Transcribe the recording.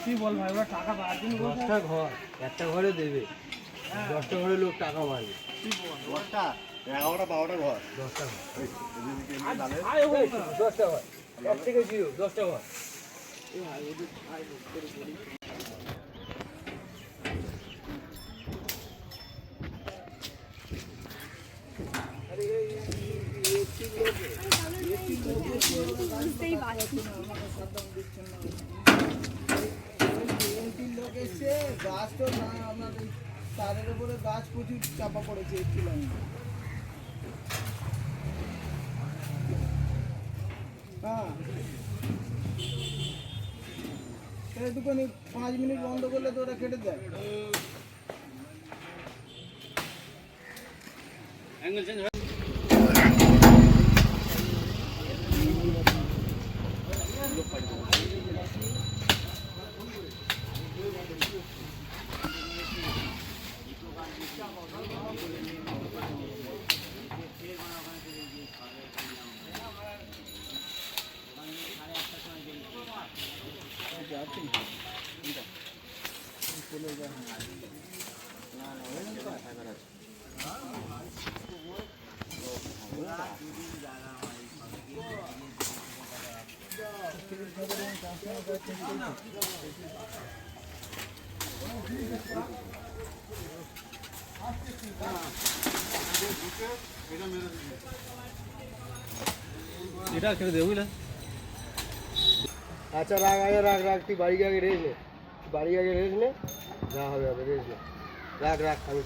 কি বল ভাই, ওরা টাকা পাওয়ার জন্য 10টা ঘর, একটা ঘরে দেবে, 10টা ঘরে লোক টাকা মারবে। 10টা 11টা 12টা ঘর, 10টা ঘর, 10টা হয় 1 থেকে 0, 10টা ঘর। লোক এসছে, গাছ তো না আপনার তারের উপরে গাছ প্রচুর চাপা পড়েছে একটু লাইন। হ্যাঁ, একটুখানি 5 মিনিট বন্ধ করলে তো ওরা কেটে দেয়। এটা ছেড়ে দে, বুঝলে? আচ্ছা রাখ, আগে রাখ, তুই বাড়ি আগে রেস্ট নে, বাড়ি আগে রেস্ট নে, যা হবে রেস্ট নে, রাখ আমি